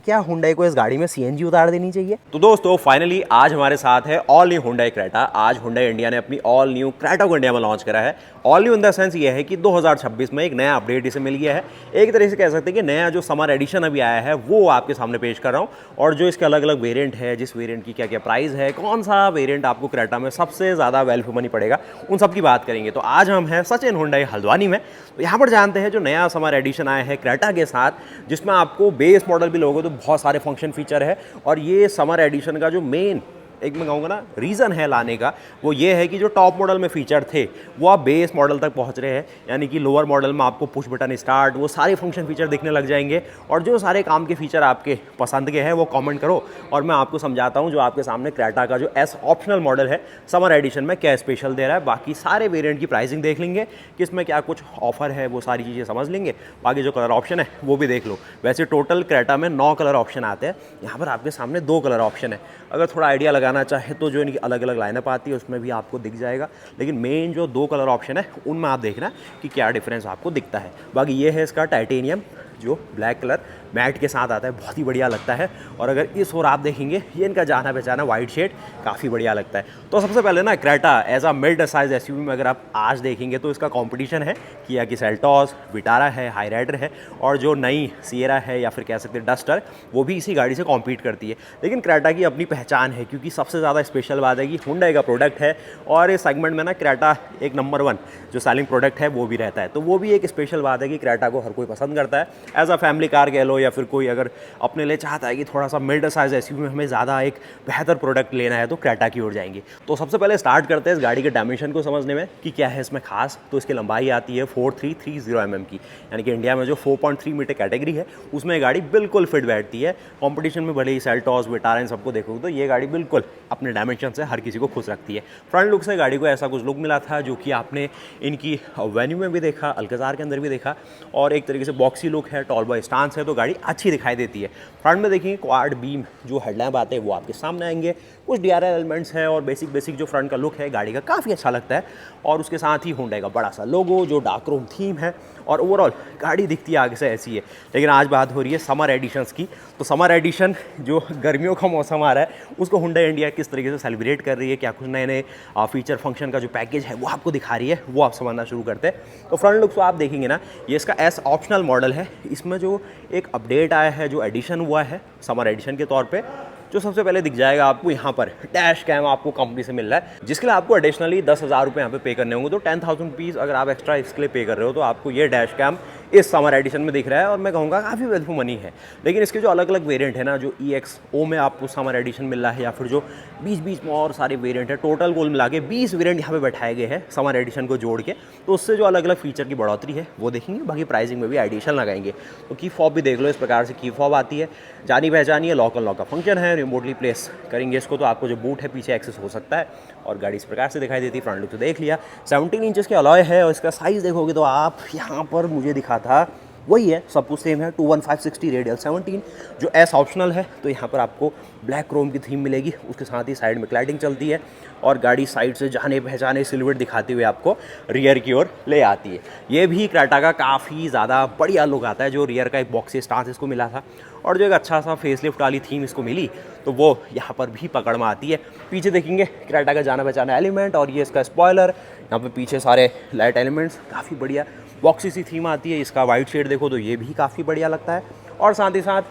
क्या हुंडई को इस गाड़ी में सीएनजी उतार देनी चाहिए? तो दोस्तों फाइनली आज हमारे साथ है ऑल न्यू हुंडई क्रेटा। आज हुंडई इंडिया ने अपनी ऑल न्यू क्रेटा को इंडिया में लॉन्च करा है। All new in the sense ये है कि 2026 में एक नया अपडेट इसे मिल गया है। एक तरह से कह सकते हैं कि नया जो समर एडिशन अभी आया है वो आपके सामने पेश कर रहा हूँ, और जो इसके अलग अलग वेरिएंट है, जिस वेरिएंट की क्या क्या प्राइस है, कौन सा वेरिएंट आपको क्रेटा में सबसे ज़्यादा वैल्यू फॉर मनी पड़ेगा, उन सब की बात करेंगे। तो आज हम हैं सचिन हुंडई हल्द्वानी में। तो यहाँ पर जानते हैं जो नया समर एडिशन आया है क्रेटा के साथ, जिसमें आपको बेस मॉडल भी लोगे तो बहुत सारे फंक्शन फीचर है। और ये समर एडिशन का जो मेन एक मैं कहूँगा ना रीज़न है लाने का, वो ये है कि जो टॉप मॉडल में फीचर थे वो आप बेस मॉडल तक पहुँच रहे हैं। यानी कि लोअर मॉडल में आपको पुश बटन स्टार्ट, वो सारे फंक्शन फीचर दिखने लग जाएंगे। और जो सारे काम के फीचर आपके पसंद के हैं वो कमेंट करो और मैं आपको समझाता हूँ जो आपके सामने क्रेटा का जो एस ऑप्शनल मॉडल है समर एडिशन में क्या स्पेशल दे रहा है। बाकी सारे वेरिएंट की प्राइसिंग देख लेंगे कि इसमें क्या कुछ ऑफर है, वो सारी चीज़ें समझ लेंगे। बाकी जो कलर ऑप्शन है वो भी देख लो। वैसे टोटल क्रेटा में 9 कलर ऑप्शन आते हैं, यहाँ पर आपके सामने 2 कलर ऑप्शन है। अगर थोड़ा आइडिया लगाना चाहे तो जो इनकी अलग अलग लाइनअप आती है उसमें भी आपको दिख जाएगा, लेकिन मेन जो 2 कलर ऑप्शन है उनमें आप देखना कि क्या डिफरेंस आपको दिखता है। बाकी ये है इसका टाइटेनियम जो ब्लैक कलर मैट के साथ आता है, बहुत ही बढ़िया लगता है। और अगर इस ओर आप देखेंगे ये इनका जाना पहचाना वाइट शेड काफ़ी बढ़िया लगता है। तो सबसे पहले ना Creta as a mid size SUV में अगर आप आज देखेंगे तो इसका कंपटीशन है किया की सेल्टॉस, विटारा है, हाईराइडर है, और जो नई सिएरा है या फिर कह सकते हैं डस्टर, वो भी इसी गाड़ी से कॉम्पीट करती है। लेकिन क्रेटा की अपनी पहचान है, क्योंकि सबसे ज़्यादा स्पेशल बात है कि हुंडई का प्रोडक्ट है और इस सेगमेंट में ना क्रेटा एक नंबर 1 जो सेलिंग प्रोडक्ट है वो भी रहता है। तो वो भी एक स्पेशल बात है कि क्रेटा को हर कोई पसंद करता है। एज अ फैमिली कार कह लो या फिर कोई अगर अपने लिए चाहता है कि थोड़ा सा मिड साइज एसयूवी में हमें ज़्यादा एक बेहतर प्रोडक्ट लेना है तो क्रेटा की ओर जाएंगे। तो सबसे पहले स्टार्ट करते हैं इस गाड़ी के डायमेंशन को समझने में कि क्या है इसमें खास। तो इसकी लंबाई आती है 4330 mm की, यानी कि इंडिया में जो 4.3 मीटर कैटेगरी है उसमें ये गाड़ी बिल्कुल फिट बैठती है। कॉम्पिटिशन में भले ही सेल्टॉस, विटारा इन सबको देखोगे तो ये गाड़ी बिल्कुल अपने डायमेंशन से हर किसी को खुश रखती है। फ्रंट लुक से गाड़ी को ऐसा कुछ लुक मिला था जो कि आपने इनकी वेन्यू में भी देखा, अल्काजार के अंदर भी देखा, और एक तरीके से बॉक्सी लुक है, टॉल बॉय स्टांस है, तो गाड़ी अच्छी दिखाई देती है। फ्रंट में देखिए क्वाड बीम जो हेडलैम्प आते हैं वो आपके सामने आएंगे, कुछ डीआरएल एलिमेंट्स है और बेसिक जो फ्रंट का लुक है गाड़ी का काफ़ी अच्छा लगता है। और उसके साथ ही हुंडई का बड़ा सा लोगो जो डार्क क्रोम थीम है, और ओवरऑल गाड़ी दिखती है आगे से ऐसी है। लेकिन आज बात हो रही है समर एडिशंस की। तो समर एडिशन जो गर्मियों का मौसम आ रहा है उसको हुंडई इंडिया किस तरीके से सेलिब्रेट कर रही है, क्या कुछ नए नए फीचर फंक्शन का जो पैकेज है वो आपको दिखा रही है, वो आप समझना शुरू करते हैं। तो फ्रंट लुक तो आप देखेंगे ना, ये इसका एस ऑप्शनल मॉडल है। इसमें जो एक अपडेट आया है, जो एडिशन हुआ है समर एडिशन के तौर पे, जो सबसे पहले दिख जाएगा आपको यहाँ पर डैश कैम आपको कंपनी से मिल रहा है, जिसके लिए आपको एडिशनली 10,000 रुपये यहाँ पे पे करने होंगे। तो 10,000 रुपीज़ अगर आप एक्स्ट्रा इसके लिए पे कर रहे हो तो आपको ये डैश कैम इस समर एडिशन में दिख रहा है, और मैं कहूँगा काफ़ी वैल्यू फॉर मनी है। लेकिन इसके जो अलग अलग वेरिएंट है ना, जो EXO में आपको समर एडिशन मिल रहा है, या फिर जो बीच में और सारे वेरिएंट है, टोटल कुल मिला के 20 वेरिएंट यहाँ पे बैठाए गए हैं समर एडिशन को जोड़ के। तो उससे जो अलग अलग फीचर की बढ़ोतरी है वो देखेंगे, बाकी प्राइसिंग में भी एडिशन लगाएंगे। तो की फॉब भी देख लो, इस प्रकार से की फॉब आती है, जानी पहचानी है, लॉक अनलॉक का फंक्शन है, रिमोटली प्लेस करेंगे इसको तो आपको जो बूट है पीछे एक्सेस हो सकता है, और गाड़ी इस प्रकार से दिखाई देती है। फ्रंट लुक तो देख लिया, 17 इंचेस के अलॉय है, और इसका साइज़ देखोगे तो आप यहाँ पर मुझे दिखा था वही है, सब कुछ सेम है, 215/60 रेडियल 17 जो एस ऑप्शनल है। तो यहाँ पर आपको ब्लैक क्रोम की थीम मिलेगी, उसके साथ ही साइड में क्लैडिंग चलती है, और गाड़ी साइड से जाने पहचाने सिल्हूट दिखाते हुए आपको रियर की ओर ले आती है। ये भी क्रेटा का काफ़ी ज़्यादा बढ़िया लुक आता है, जो रियर का एक बॉक्सी स्टांस इसको मिला था, और जो एक अच्छा सा फेसलिफ्ट वाली थीम इसको मिली, तो वो यहाँ पर भी पकड़ में आती है। पीछे देखेंगे क्रेटा का जाना पहचाना एलिमेंट, और ये इसका स्पॉयलर, यहाँ पे पीछे सारे लाइट एलिमेंट्स, काफ़ी बढ़िया बॉक्सी सी थीम आती है। इसका वाइट शेड देखो तो ये भी काफ़ी बढ़िया लगता है। और साथ ही साथ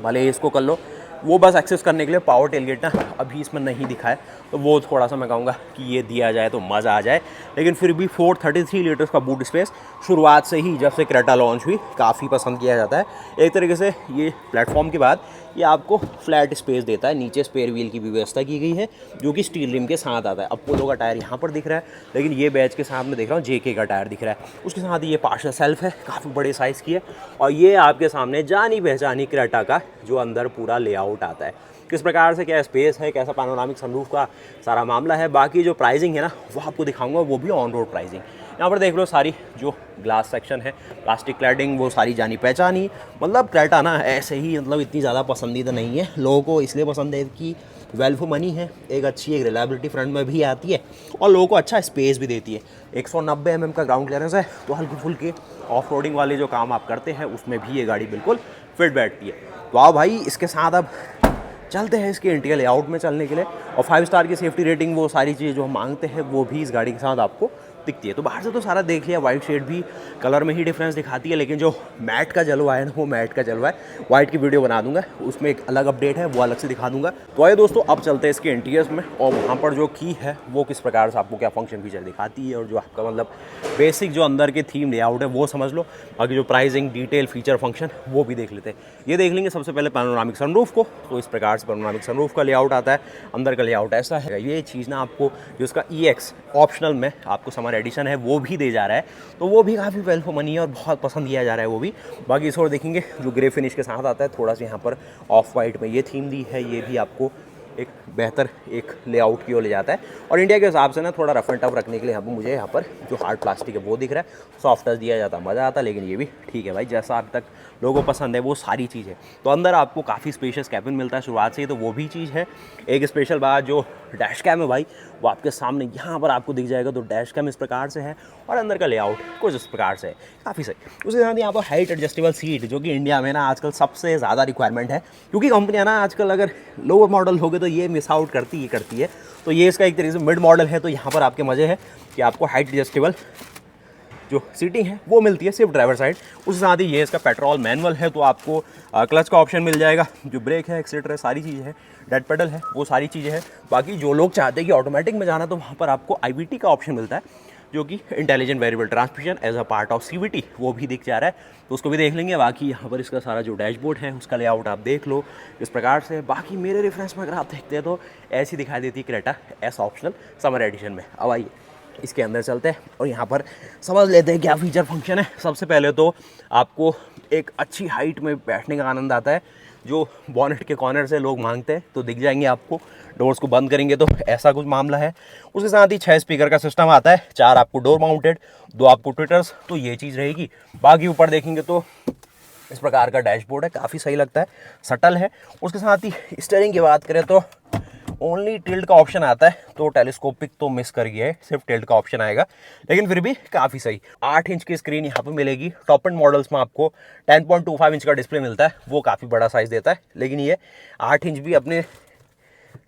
भले इसको कर लो, वो बस एक्सेस करने के लिए पावर टेलगेट ना अभी इसमें नहीं दिखा है, तो वो थोड़ा सा मैं कहूँगा कि ये दिया जाए तो मज़ा आ जाए। लेकिन फिर भी 433 लीटर्स का बूट स्पेस शुरुआत से ही, जब से क्रेटा लॉन्च हुई, काफ़ी पसंद किया जाता है। एक तरीके से ये प्लेटफॉर्म के बाद ये आपको फ्लैट स्पेस देता है। नीचे स्पेयर व्हील की भी व्यवस्था की गई है, जो कि स्टील रिम के साथ आता है। अपोलो का टायर यहाँ पर दिख रहा है, लेकिन ये बैच के साथ में देख रहा हूँ JK का टायर दिख रहा है। उसके साथ ही ये पार्शल सेल्फ है, काफ़ी बड़े साइज़ की है, और ये आपके सामने जानी पहचानी क्रेटा का जो अंदर पूरा लेआउट आता है, किस प्रकार से क्या स्पेस है, कैसा पैनोरामिक सनरूफ का सारा मामला है। बाकी जो प्राइसिंग है ना वो आपको दिखाऊंगा, वो भी ऑन रोड प्राइसिंग। यहाँ पर देख लो सारी जो ग्लास सेक्शन है, प्लास्टिक क्लैडिंग, वो सारी जानी पहचानी। मतलब क्रेटा ना ऐसे ही मतलब इतनी ज़्यादा पसंदीदा नहीं है, लोगों को इसलिए पसंद है कि वैल्यू फॉर मनी है, एक अच्छी एक रिलायबिलिटी फ्रंट में भी आती है, और लोगों को अच्छा स्पेस भी देती है। 190 mm का ग्राउंड क्लियरेंस है, तो हल्की फुल्की ऑफ रोडिंग वाले जो काम आप करते हैं उसमें भी ये गाड़ी बिल्कुल फिट बैठती है। तो आओ भाई इसके साथ अब चलते हैं इसके इंटीरियर लेआउट में चलने के लिए, और 5 स्टार की सेफ्टी रेटिंग वो सारी चीज़ें जो हम मांगते हैं वो भी इस गाड़ी के साथ आपको दिखती है। तो बाहर से तो सारा देख लिया, वाइट शेड भी कलर में ही डिफरेंस दिखाती है, लेकिन जो मैट का जलवा है ना वो मैट का जलवा है। वाइट की वीडियो बना दूंगा, उसमें एक अलग अपडेट है, वो अलग से दिखा दूंगा। तो आइए दोस्तों अब चलते हैं इसके इंटीरियर्स में, और वहाँ पर जो की है वो किस प्रकार से आपको क्या फंक्शन फीचर दिखाती है, और जो आपका मतलब बेसिक जो अंदर के थीम लेआउट है वो समझ लो। बाकी जो प्राइसिंग डिटेल फीचर फंक्शन वो भी देख लेते हैं। ये देख लेंगे सबसे पहले पैनोरामिक सनरूफ को। तो इस प्रकार से पैनोरामिक सनरूफ का लेआउट आता है, अंदर का लेआउट ऐसा है। ये चीज़ ना आपको जो इसका EX ऑप्शनल में आपको समर एडिशन है वो भी दे जा रहा है, तो वो भी काफ़ी वेल फॉर मनी है और बहुत पसंद किया जा रहा है वो भी। बाकी इस और देखेंगे जो ग्रे फिनिश के साथ आता है, थोड़ा सा यहाँ पर ऑफ वाइट में ये थीम दी है, ये भी आपको एक बेहतर एक लेआउट की ओर ले जाता है। और इंडिया के हिसाब से ना थोड़ा रफ एंड टफ रखने के लिए मुझे यहाँ पर जो हार्ड प्लास्टिक है वो दिख रहा है, सॉफ्ट टच दिया जाता मज़ा आता, लेकिन ये भी ठीक है भाई, जैसा अब तक लोगों को पसंद है वो सारी चीज़ है। तो अंदर आपको काफ़ी स्पेशियस कैबिन मिलता है शुरुआत से ही, तो वो भी चीज़ है। एक स्पेशल बात जो डैश कैम है भाई वो आपके सामने यहाँ पर आपको दिख जाएगा। तो डैश कैम इस प्रकार से है और अंदर का लेआउट कुछ इस प्रकार से है, काफ़ी सही। उसके साथ यहाँ पर हाइट एडजस्टेबल सीट, जो कि इंडिया में ना आजकल सबसे ज़्यादा रिक्वायरमेंट है, क्योंकि कंपनियाँ ना आजकल अगर लोअर मॉडल हो गए तो ये मिस आउट करती है। तो ये इसका एक तरीके से मिड मॉडल है, तो यहाँ पर आपके मज़े है कि आपको हाइट एडजस्टेबल जो सीटिंग है वो मिलती है सिर्फ ड्राइवर साइड। उसके साथ ही ये इसका पेट्रोल मैनुअल है, तो आपको क्लच का ऑप्शन मिल जाएगा, जो ब्रेक है, एक्सीलेटर है, सारी चीज़ें हैं, डेड पेडल है, वो सारी चीज़ें हैं। बाकी जो लोग चाहते हैं कि ऑटोमेटिक में जाना, तो वहाँ पर आपको IVT का ऑप्शन मिलता है, जो कि intelligent variable transmission as a part of CVT, वो भी दिख जा रहा है, तो उसको भी देख लेंगे। बाकी यहाँ पर इसका सारा जो डैशबोर्ड है उसका लेआउट आप देख लो इस प्रकार से। बाकी मेरे रेफरेंस में अगर आप देखते हैं तो ऐसी दिखाई देती है Creta S optional summer edition में। अब आइए इसके अंदर चलते हैं और यहाँ पर समझ लेते हैं क्या फीचर फंक्शन है। सबसे पहले तो आपको एक अच्छी हाइट में बैठने का आनंद आता है, जो बॉनेट के कॉर्नर से लोग मांगते हैं, तो दिख जाएंगे आपको। डोर्स को बंद करेंगे तो ऐसा कुछ मामला है। उसके साथ ही 6 स्पीकर का सिस्टम आता है, 4 आपको डोर माउंटेड, 2 आपको ट्विटर्स, तो ये चीज़ रहेगी। बाकी ऊपर देखेंगे तो इस प्रकार का डैशबोर्ड है, काफ़ी सही लगता है, सटल है। उसके साथ ही स्टीयरिंग की बात करें तो ओनली टिल्ट का ऑप्शन आता है, तो टेलीस्कोपिक तो मिस कर गया है, सिर्फ टिल्ट का ऑप्शन आएगा, लेकिन फिर भी काफ़ी सही। 8 इंच की स्क्रीन यहाँ पे मिलेगी। टॉप एंड मॉडल्स में आपको 10.25 इंच का डिस्प्ले मिलता है, वो काफ़ी बड़ा साइज़ देता है, लेकिन ये 8 इंच भी अपने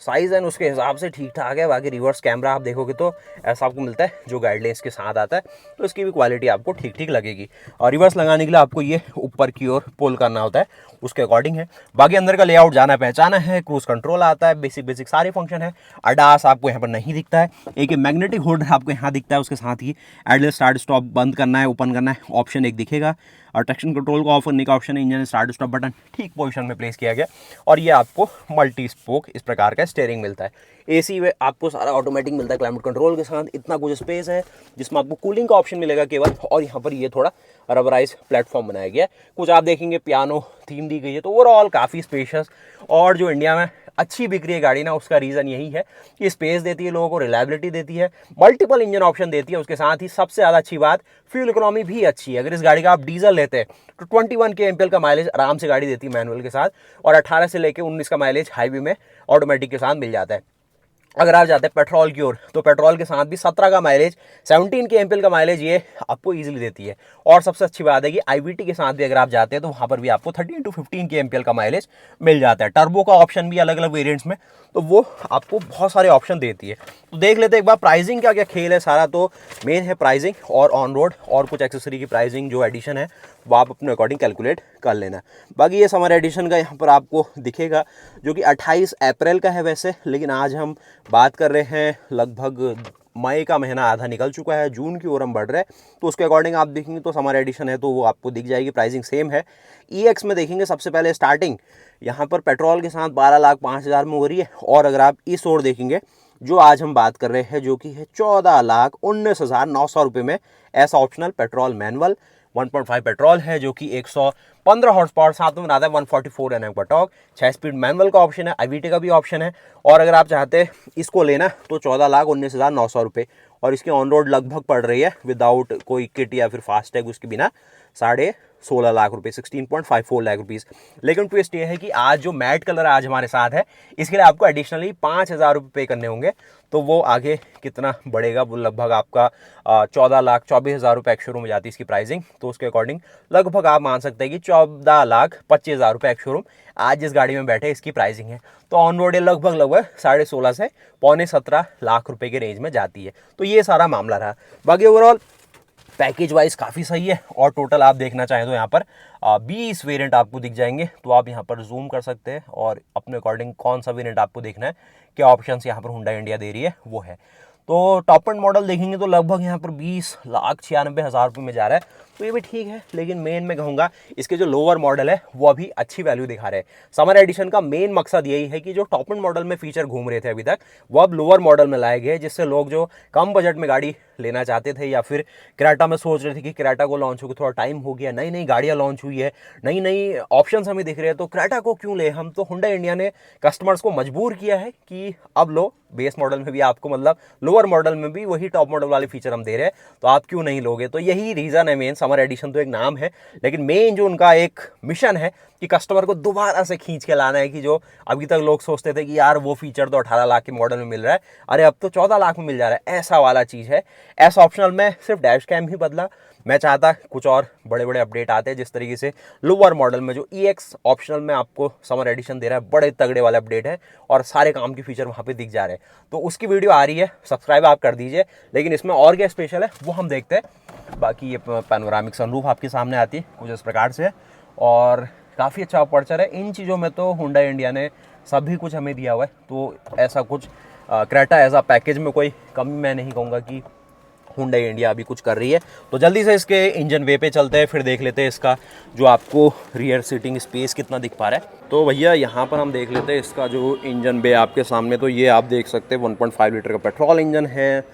साइज़ एंड उसके हिसाब से ठीक ठाक है। बाकी रिवर्स कैमरा आप देखोगे तो ऐसा आपको मिलता है, जो गाइडलाइंस के साथ आता है, तो इसकी भी क्वालिटी आपको ठीक ठीक लगेगी। और रिवर्स लगाने के लिए आपको ये ऊपर की ओर पुल करना होता है, उसके अकॉर्डिंग है। बाकी अंदर का लेआउट जाना पहचाना है, क्रूज कंट्रोल आता है, बेसिक सारे फंक्शन है। अडास आपको यहाँ पर नहीं दिखता है, एक मैग्नेटिक होल्ड आपको यहाँ दिखता है। उसके साथ ही एडल स्टार्ट स्टॉप बंद करना है, ओपन करना है, ऑप्शन एक दिखेगा। और ट्रैक्शन कंट्रोल को ऑफ करने का ऑप्शन है, इंजन स्टार्ट स्टॉप बटन ठीक पोजीशन में प्लेस किया गया। और ये आपको मल्टी स्पोक इस प्रकार का स्टीयरिंग मिलता है। AC में आपको सारा ऑटोमेटिक मिलता है क्लाइमेट कंट्रोल के साथ। इतना कुछ स्पेस है जिसमें आपको कूलिंग का ऑप्शन मिलेगा केवल, और यहाँ पर ये थोड़ा रबराइज प्लेटफॉर्म बनाया गया है। कुछ आप देखेंगे पियानो थीम दी गई है, तो ओवरऑल काफ़ी स्पेशियस। और जो इंडिया में अच्छी बिक रही है गाड़ी ना, उसका रीज़न यही है कि स्पेस देती है लोगों को, रिलायबिलिटी देती है, मल्टीपल इंजन ऑप्शन देती है। उसके साथ ही सबसे ज़्यादा अच्छी बात, फ्यूल इकोनॉमी भी अच्छी है। अगर इस गाड़ी का आप डीजल लेते हैं तो 21 kmpl का माइलेज आराम से गाड़ी देती है मैनुअल के साथ, और 18 से लेकर 19 का माइलेज हाईवे में ऑटोमेटिक के साथ मिल जाता है। अगर आप जाते हैं पेट्रोल की ओर, तो पेट्रोल के साथ भी 17 का माइलेज, 17 kmpl का माइलेज ये आपको इजीली देती है। और सबसे अच्छी बात है कि IVT के साथ भी अगर आप जाते हैं तो वहाँ पर भी आपको 13 to 15 kmpl का माइलेज मिल जाता है। टर्बो का ऑप्शन भी अलग अलग वेरिएंट्स में, तो वो आपको बहुत सारे ऑप्शन देती है। तो देख लेते हैं एक बार प्राइसिंग क्या क्या खेल है सारा। तो मेन है प्राइसिंग और ऑन रोड, और कुछ एक्सेसरी की प्राइसिंग जो एडिशन है वो आप अपने अकॉर्डिंग कैलकुलेट कर लेना। बाकी ये समर एडिशन का यहाँ पर आपको दिखेगा, जो कि 28 अप्रैल का है वैसे, लेकिन आज हम बात कर रहे हैं लगभग मई का महीना आधा निकल चुका है, जून की ओर हम बढ़ रहे हैं। तो उसके अकॉर्डिंग आप देखेंगे तो समर एडिशन है, तो वो आपको दिख जाएगी। प्राइसिंग सेम है। EX में देखेंगे सबसे पहले स्टार्टिंग यहाँ पर पेट्रोल के साथ 12,05,000 में हो रही है। और अगर आप इस ओर देखेंगे जो आज हम बात कर रहे हैं, जो कि है 14,19,900 रुपये में, ऐसा ऑप्शनल पेट्रोल मैनुअल 1.5 पेट्रोल है, जो कि 115 हॉर्स पावर, साथ में आता है 144 Nm का टॉर्क। 6 स्पीड मैनुअल का ऑप्शन है, IVT का भी ऑप्शन है। और अगर आप चाहते हैं इसको लेना तो 14,19,900 रुपये, और इसकी ऑन रोड लगभग पड़ रही है विदाउट कोई किट या फिर फास्टैग, उसके बिना 16 लाख रुपए, 16.54 लाख रुपीज़। लेकिन ट्विस्ट ये है कि आज जो मैट कलर आज हमारे साथ है, इसके लिए आपको एडिशनली 5,000 रुपये पे करने होंगे। तो वो आगे कितना बढ़ेगा, वो लगभग आपका 14,24,000 रुपये एक्स शोरूम में जाती है इसकी प्राइसिंग। तो उसके अकॉर्डिंग लगभग आप मान सकते हैं कि 14,25,000 रुपये एक्स शोरूम आज जिस गाड़ी में बैठे इसकी प्राइसिंग है। तो ऑन रोड लगभग 16.5 से पौने 17 लाख रुपए के रेंज में जाती है। तो ये सारा मामला रहा। बाकी ओवरऑल पैकेज वाइज काफ़ी सही है। और टोटल आप देखना चाहें तो यहाँ पर 20 वेरिएंट आपको दिख जाएंगे। तो आप यहाँ पर जूम कर सकते हैं और अपने अकॉर्डिंग कौन सा वेरिएंट आपको देखना है, क्या ऑप्शंस यहाँ पर हुंडई इंडिया दे रही है वो है। तो टॉप एंड मॉडल देखेंगे तो लगभग यहाँ पर 20,96,000 रुपये में जा रहा है। तो ये भी ठीक है, लेकिन मेन मैं कहूँगा इसके जो लोअर मॉडल है वो अभी अच्छी वैल्यू दिखा रहे हैं। समर एडिशन का मेन मकसद यही है कि जो टॉप एंड मॉडल में फीचर घूम रहे थे अभी तक, वो अब लोअर मॉडल में लाए गए, जिससे लोग जो कम बजट में गाड़ी लेना चाहते थे या फिर क्रेटा में सोच रहे थे कि क्रेटा को लॉन्च होकर थोड़ा टाइम हो गया, नई नई गाड़ियाँ लॉन्च हुई है, नई नई ऑप्शंस हमें दिख रहे हैं, तो क्रेटा को क्यों ले हम। तो हुंडई इंडिया ने कस्टमर्स को मजबूर किया है कि अब लो, बेस मॉडल में भी आपको मतलब लोअर मॉडल में भी वही टॉप मॉडल वाले फीचर हम दे रहे हैं, तो आप क्यों नहीं लोगे। तो यही रीज़न है मेन। समर एडिशन तो एक नाम है, लेकिन मेन जो उनका एक मिशन है कि कस्टमर को दोबारा से खींच के लाना है कि जो अभी तक लोग सोचते थे कि यार वो फीचर तो 18 लाख के मॉडल में मिल रहा है, अरे अब तो 14 लाख में मिल जा रहा है, ऐसा वाला चीज़ है। ऐसा ऑप्शनल में सिर्फ डैश कैम ही बदला। मैं चाहता कुछ और बड़े बड़े अपडेट आते हैं, जिस तरीके से लोअर मॉडल में जो EX ऑप्शनल में आपको समर एडिशन दे रहा है, बड़े तगड़े वाले अपडेट है और सारे काम के फीचर वहाँ पे दिख जा रहे हैं। तो उसकी वीडियो आ रही है, सब्सक्राइब आप कर दीजिए। लेकिन इसमें और क्या स्पेशल है वो हम देखते हैं। बाकी ये पैनोरामिक सनरूफ आपके सामने आती है कुछ इस प्रकार से, और काफ़ी अच्छा अपर्चर है। इन चीज़ों में तो हुंडई इंडिया ने सभी कुछ हमें दिया हुआ है। तो ऐसा कुछ क्रेटा एज अ पैकेज में कोई कमी मैं नहीं कहूँगा कि हुंडई इंडिया अभी कुछ कर रही है। तो जल्दी से इसके इंजन वे पे चलते हैं, फिर देख लेते हैं इसका जो आपको रियर सीटिंग स्पेस कितना दिख पा रहा है। तो भैया यहाँ पर हम देख लेते हैं इसका जो इंजन बे आपके सामने। तो ये आप देख सकते हैं 1.5 लीटर का पेट्रोल इंजन है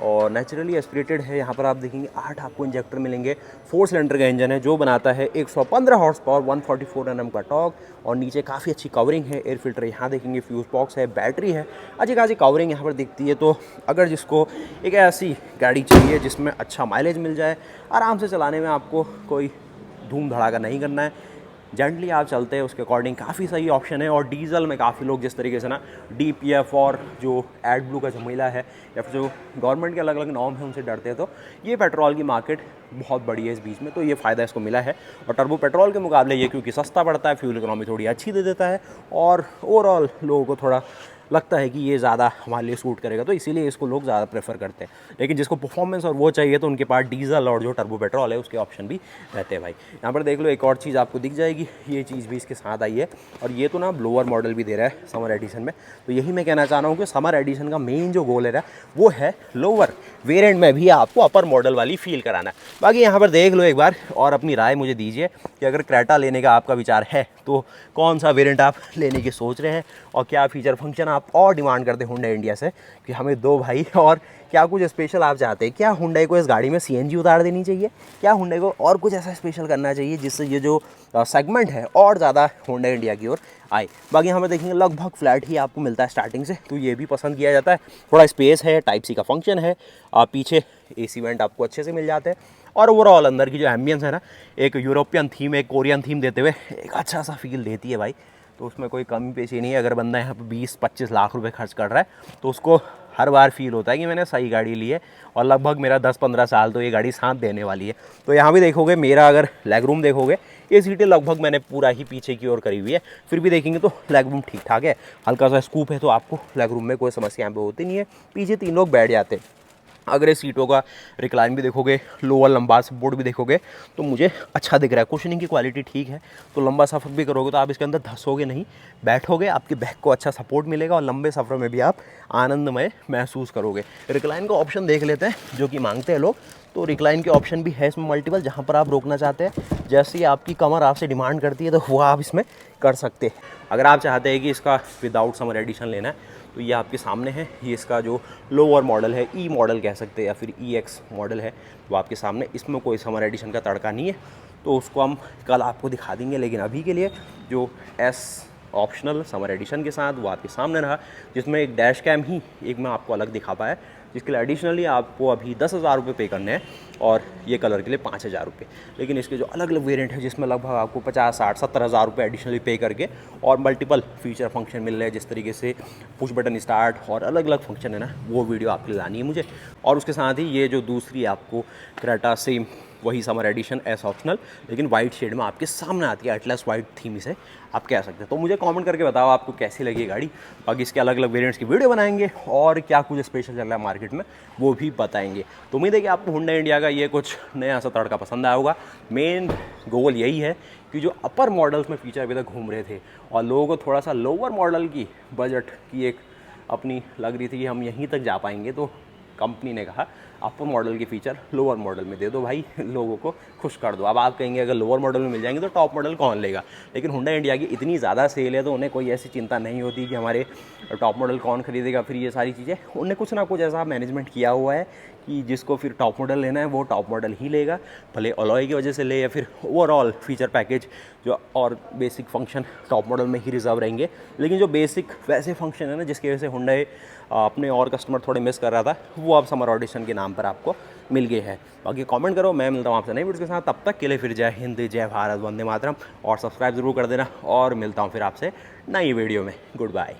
और नेचुरली एस्पिरेटेड है। यहाँ पर आप देखेंगे 8 आपको इंजेक्टर मिलेंगे। 4 सिलेंडर का इंजन है जो बनाता है 115 हॉर्स पावर, 144 Nm का टॉर्क, और नीचे काफ़ी अच्छी कवरिंग है। एयर फिल्टर यहाँ देखेंगे, फ्यूज बॉक्स है, बैटरी है, अच्छी खासी कवरिंग यहाँ पर दिखती है। तो अगर जिसको एक ऐसी गाड़ी चाहिए जिसमें अच्छा माइलेज मिल जाए, आराम से चलाने में आपको कोई धूम धड़ाका नहीं करना है, जेंटली आप चलते हैं, उसके अकॉर्डिंग काफ़ी सही ऑप्शन है। और डीजल में काफ़ी लोग जिस तरीके से ना DPF और जो एड ब्लू का झमेला है या फिर जो गवर्नमेंट के अलग अलग नॉर्म है उनसे डरते हैं, तो ये पेट्रोल की मार्केट बहुत बड़ी है इस बीच में, तो ये फ़ायदा इसको मिला है। और टर्बो पेट्रोल के मुकाबले ये क्योंकि सस्ता पड़ता है, फ्यूल इकोनॉमी थोड़ी अच्छी दे देता है और ओवरऑल लोगों को थोड़ा लगता है कि ये ज़्यादा हमारे लिए सूट करेगा, तो इसीलिए इसको लोग ज़्यादा प्रेफर करते हैं। लेकिन जिसको परफॉर्मेंस और वो चाहिए तो उनके पास डीजल और जो टर्बो पेट्रोल है उसके ऑप्शन भी रहते हैं भाई। यहाँ पर देख लो एक और चीज़ आपको दिख जाएगी, ये चीज़ भी इसके साथ आई है और ये तो ना लोअर मॉडल भी दे रहा है समर एडिशन में। तो यही मैं कहना चाह रहा हूँ कि समर एडिशन का मेन जो गोल है वो है लोअर वेरिएंट में भी आपको अपर मॉडल वाली फील कराना है। बाकी यहाँ पर देख लो एक बार और अपनी राय मुझे दीजिए कि अगर क्रेटा लेने का आपका विचार है तो कौन सा वेरिएंट आप लेने की सोच रहे हैं और क्या फीचर फंक्शन आप और डिमांड करते हैं हुंडई इंडिया से कि हमें दो भाई, और क्या कुछ स्पेशल आप चाहते हैं। क्या हुंडई को इस गाड़ी में CNG उतार देनी चाहिए, क्या हुंडई को और कुछ ऐसा स्पेशल करना चाहिए जिससे ये जो सेगमेंट है और ज़्यादा हुंडई इंडिया की ओर आए। बाकी हमें देखेंगे लगभग फ्लैट ही आपको मिलता है स्टार्टिंग से, तो ये भी पसंद किया जाता है। थोड़ा स्पेस है, टाइप सी का फंक्शन है, पीछे AC वेंट आपको अच्छे से मिल जाते हैं और ओवरऑल अंदर की जो एम्बियंस है ना, एक यूरोपियन थीम, एक कोरियन थीम देते हुए एक अच्छा सा फील देती है भाई। तो उसमें कोई कमी पेशी नहीं है। अगर बंदा यहाँ पे 20-25 लाख रुपए खर्च कर रहा है तो उसको हर बार फील होता है कि मैंने सही गाड़ी ली है और लगभग मेरा 10-15 साल तो ये गाड़ी साथ देने वाली है। तो यहाँ भी देखोगे मेरा अगर लेग रूम देखोगे, ये सीटें लगभग मैंने पूरा ही पीछे की ओर करी हुई है, फिर भी देखेंगे तो लेग रूम ठीक ठाक है। हल्का सा स्कूप है तो आपको लेग रूम में कोई समस्या यहाँ पे होती नहीं है, पीछे 3 लोग बैठ जाते हैं। अगर इस सीटों का रिक्लाइन भी देखोगे, लोअर लंबा सपोर्ट भी देखोगे तो मुझे अच्छा दिख रहा है। कुशनिंग की क्वालिटी ठीक है, तो लंबा सफ़र भी करोगे तो आप इसके अंदर धंसोगे नहीं, बैठोगे, आपके बैक को अच्छा सपोर्ट मिलेगा और लंबे सफ़र में भी आप आनंदमय महसूस करोगे। रिक्लाइन का ऑप्शन देख लेते हैं जो कि मांगते हैं लोग। तो रिक्लाइन के ऑप्शन भी है इसमें मल्टीपल, जहाँ पर आप रोकना चाहते हैं, जैसे ही आपकी कमर आपसे डिमांड करती है तो वो आप इसमें कर सकते हैं। अगर आप चाहते हैं कि इसका विदाउट समर एडिशन लेना है तो ये आपके सामने है। ये इसका जो लोअर मॉडल है, E मॉडल कह सकते हैं या फिर EX मॉडल है, वो आपके सामने। इसमें कोई समर एडिशन का तड़का नहीं है, तो उसको हम कल आपको दिखा देंगे। लेकिन अभी के लिए जो S ऑप्शनल समर एडिशन के साथ वो आपके सामने रहा, जिसमें एक डैश कैम ही एक मैं आपको अलग दिखा पाया। जिसके लिए एडिशनली आपको अभी 10,000 रुपये पे करने हैं और ये कलर के लिए 5,000 रुपये। लेकिन इसके जो अलग अलग वेरिएंट है जिसमें लगभग आपको 50, 60, 70,000 रुपये एडिशनली पे करके और मल्टीपल फीचर फंक्शन मिल रहे हैं, जिस तरीके से पुश बटन स्टार्ट और अलग अलग फंक्शन है ना, वो वीडियो आपके लिए लानी है मुझे। और उसके साथ ही ये जो दूसरी आपको क्रेटा सेम वही समर एडिशन एस ऑप्शनल लेकिन वाइट शेड में आपके सामने आती है, एटलस वाइट थीम से आप कह सकते हैं। तो मुझे कमेंट करके बताओ आपको कैसी लगी ये गाड़ी। बाकी इसके अलग अलग वेरिएंट्स की वीडियो बनाएंगे और क्या कुछ स्पेशल चल रहा है मार्केट में वो भी बताएंगे। तो उम्मीद है कि आपको हुंडई इंडिया का ये कुछ नया सा तड़का पसंद आया होगा। मेन गोल यही है कि जो अपर मॉडल्स में फीचर अभी तक घूम रहे थे और लोगों को थोड़ा सा लोअर मॉडल की बजट की एक अपनी लग रही थी कि हम यहीं तक जा पाएंगे, तो कंपनी ने कहा अपर मॉडल की फ़ीचर लोअर मॉडल में दे दो भाई, लोगों को खुश कर दो। अब आप कहेंगे अगर लोअर मॉडल में मिल जाएंगे तो टॉप मॉडल कौन लेगा, लेकिन हुंडई इंडिया की इतनी ज़्यादा सेल है तो उन्हें कोई ऐसी चिंता नहीं होती कि हमारे टॉप मॉडल कौन खरीदेगा। फिर ये सारी चीज़ें उन्हें कुछ ना कुछ ऐसा मैनेजमेंट किया हुआ है कि जिसको फिर टॉप मॉडल लेना है वो टॉप मॉडल ही लेगा, भले अलॉय की वजह से ले या फिर ओवरऑल फीचर पैकेज जो और बेसिक फंक्शन टॉप मॉडल में ही रिजर्व रहेंगे। लेकिन जो बेसिक वैसे फंक्शन है ना जिसकी वजह से हुंडई अपने और कस्टमर थोड़े मिस कर रहा था, वो अब समर ऑडिशन के नाम पर आपको मिल गए हैं। बाकी कमेंट करो, मैं मिलता हूँ आपसे नई वीडियो के साथ। तब तक के लिए फिर जय हिंद, जय भारत, वंदे मातरम, और सब्सक्राइब जरूर कर देना और मिलता हूँ फिर आपसे नई वीडियो में। Good bye.